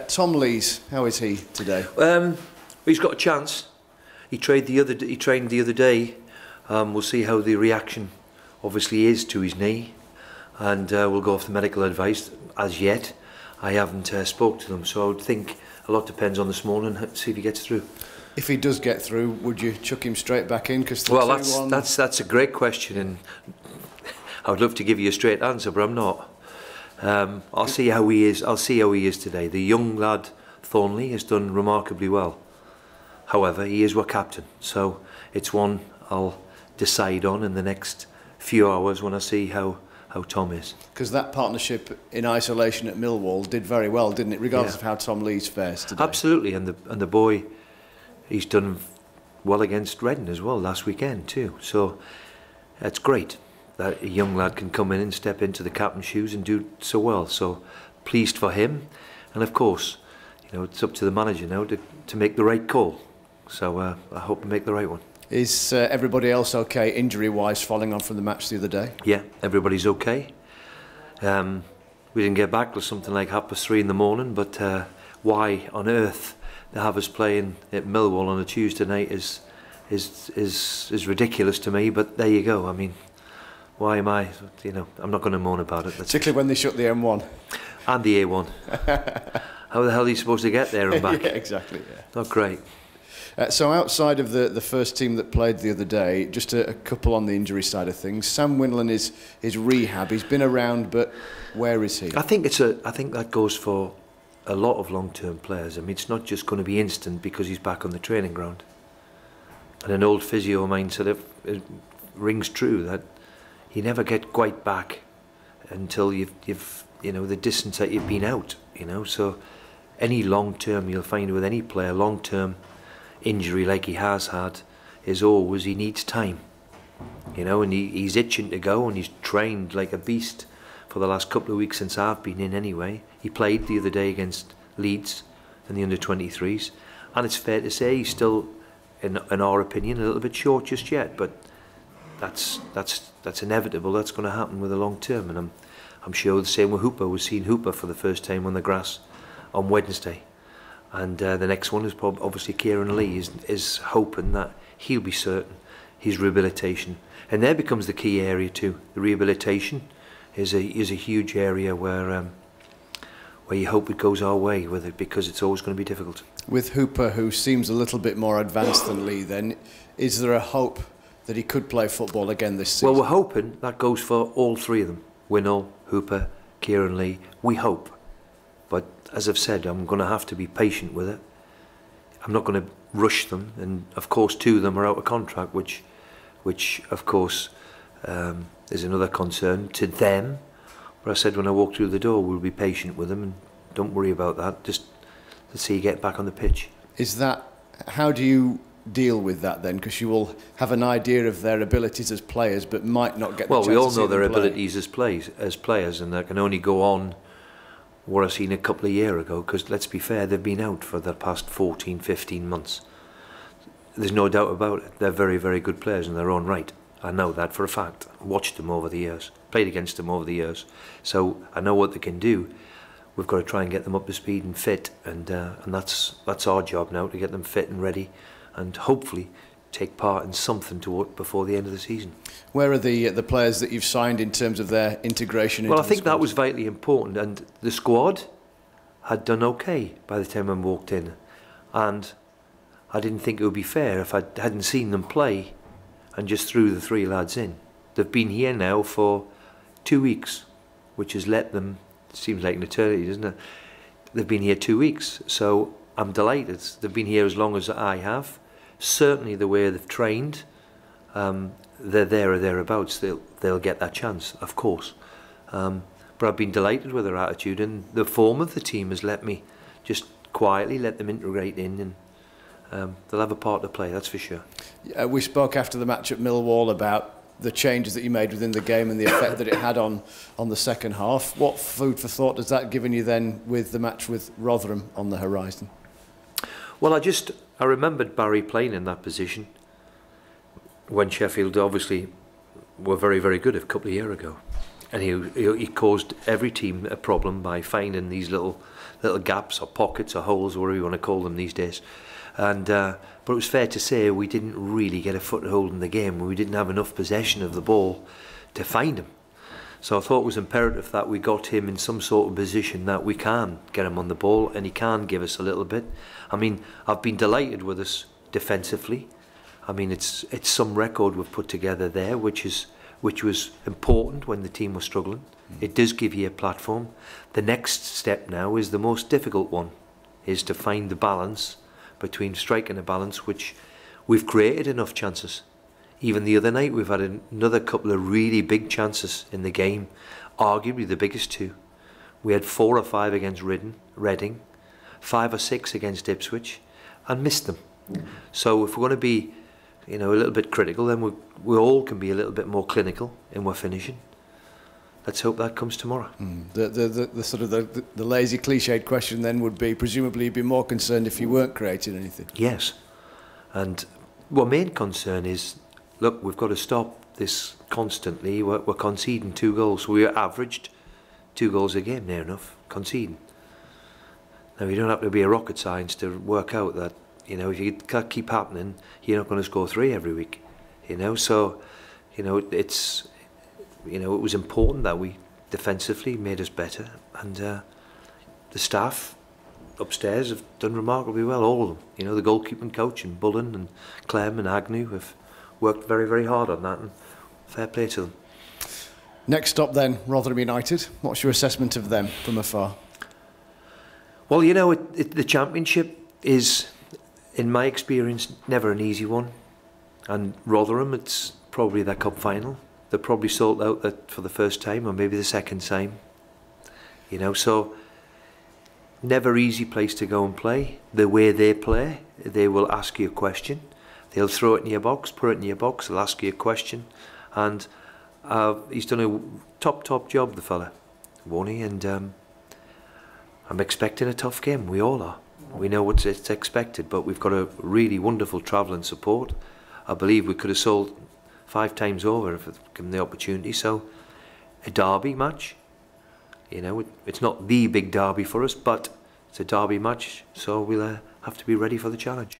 Tom Lees, how is he today? He's got a chance. He trained the other day. We'll see how the reaction obviously is to his knee, and we'll go off the medical advice. As yet, I haven't spoke to them, so I would think a lot depends on this morning. See if he gets through. If he does get through, would you chuck him straight back in? Well, that's a great question, and I would love to give you a straight answer, but I'm not. I'll see how he is. I'll see how he is today. The young lad Thornley has done remarkably well. However, he is our captain, so it's one I'll decide on in the next few hours when I see how Tom is. Because that partnership in isolation at Millwall did very well, didn't it? Regardless of how Tom Lees fares today. Absolutely, and the boy, he's done well against Reading as well last weekend too. So it's great that a young lad can come in and step into the captain's shoes and do so well. So pleased for him, and of course, you know, it's up to the manager now to make the right call. So I hope we make the right one. Is everybody else okay injury-wise following on from the match the other day? Yeah, everybody's okay. We didn't get back till something like 3:30 in the morning, but why on earth they have us playing at Millwall on a Tuesday night is ridiculous to me, but there you go. I mean, why am I, you know, I'm not going to moan about it. Particularly when they shut the M1. And the A1. How the hell are you supposed to get there and back? Yeah, exactly. Yeah. Not great. So outside of the first team that played the other day, just a couple on the injury side of things. Sam Winland is rehab. He's been around, but where is he? I think that goes for a lot of long-term players. I mean, it's not just going to be instant because he's back on the training ground. And an old physio of mine said it rings true that you never get quite back until you've you know the distance that you've been out. You know, so any long-term, you'll find with any player, long-term injury like he has had is always he needs time, you know, and he's itching to go, and he's trained like a beast for the last couple of weeks since I've been in anyway. He played the other day against Leeds in the under-23s, and it's fair to say he's still, in our opinion, a little bit short just yet, but that's inevitable. That's going to happen with the long term, and I'm sure the same with Hooper. We've seen Hooper for the first time on the grass on Wednesday. And the next one is probably obviously Kieran Lee is hoping that he'll be certain his rehabilitation, and there becomes the key area too. The rehabilitation is a huge area where you hope it goes our way with it, because it's always going to be difficult. With Hooper, who seems a little bit more advanced than Lee, then is there a hope that he could play football again this season? Well, we're hoping that goes for all three of them: Winnall, Hooper, Kieran Lee. We hope. But as I've said, I'm going to have to be patient with it. I'm not going to rush them, and of course 2 of them are out of contract, which of course is another concern to them. But I said when I walk through the door, we'll be patient with them and don't worry about that. Just let's see you get back on the pitch. Is that, how do you deal with that then? Because you will have an idea of their abilities as players, but might not get the chance to see them play. Well, we all know their abilities as players, and they can only go on what I've seen a couple of years ago, because let's be fair, they've been out for the past 14, 15 months. There's no doubt about it. They're very, very good players in their own right. I know that for a fact. Watched them over the years, played against them over the years, so I know what they can do. We've got to try and get them up to speed and fit, and that's our job now, to get them fit and ready, and hopefully take part in something before the end of the season. Where are the players that you've signed in terms of their integration into Well, I think that was vitally important, and the squad had done okay by the time I walked in, and I didn't think it would be fair if I hadn't seen them play and just threw the 3 lads in. They've been here now for 2 weeks, which has let them, it seems like an eternity, doesn't it? They've been here 2 weeks, so I'm delighted. They've been here as long as I have. Certainly the way they've trained, they're there or thereabouts. They'll get that chance, of course. But I've been delighted with their attitude, and the form of the team has let me just quietly let them integrate in, and they'll have a part to play, that's for sure. We spoke after the match at Millwall about the changes that you made within the game and the effect that it had on the second half. What food for thought has that given you then with the match with Rotherham on the horizon? Well, I remembered Barry playing in that position when Sheffield obviously were very, very good a couple of years ago. And he caused every team a problem by finding these little little gaps or pockets or holes, whatever you want to call them these days. And but it was fair to say we didn't really get a foothold in the game. We didn't have enough possession of the ball to find him. So I thought it was imperative that we got him in some sort of position that we can get him on the ball and he can give us a little bit. I mean, I've been delighted with us defensively. I mean, it's some record we've put together there, which was important when the team was struggling. It does give you a platform. The next step now is the most difficult one, is to find the balance between striking a balance, which we've created enough chances. Even the other night we've had another couple of really big chances in the game, arguably the biggest two. We had 4 or 5 against Reading, 5 or 6 against Ipswich, and missed them. So if we're going to be, you know, a little bit critical, then we all can be a little bit more clinical in our finishing. Let's hope that comes tomorrow. The sort of the lazy cliched question then would be, presumably you'd be more concerned if you weren't creating anything. Yes, and our main concern is, look, we've got to stop this constantly. We're conceding 2 goals. We averaged 2 goals a game, near enough, conceding. Now, you don't have to be a rocket science to work out that, you know, if you can't keep happening, you're not going to score 3 every week. You know, so, you know, it's, you know, it was important that we defensively made us better, and the staff upstairs have done remarkably well, all of them. You know, the goalkeeping coach and Bullen and Clem and Agnew have worked very, very hard on that, and fair play to them. Next stop then, Rotherham United. What's your assessment of them from afar? Well, you know, the Championship is, in my experience, never an easy one. And Rotherham, it's probably their cup final. They're probably sold out that for the first time, or maybe the second time. You know, so never easy place to go and play. The way they play, they will ask you a question. They'll throw it in your box, put it in your box, they'll ask you a question. And he's done a top job, the fella, won't he? And I'm expecting a tough game. We all are. We know what's expected, but we've got a really wonderful travelling support. I believe we could have sold 5 times over if given the opportunity. So a derby match, you know, it's not the big derby for us, but it's a derby match, so we'll have to be ready for the challenge.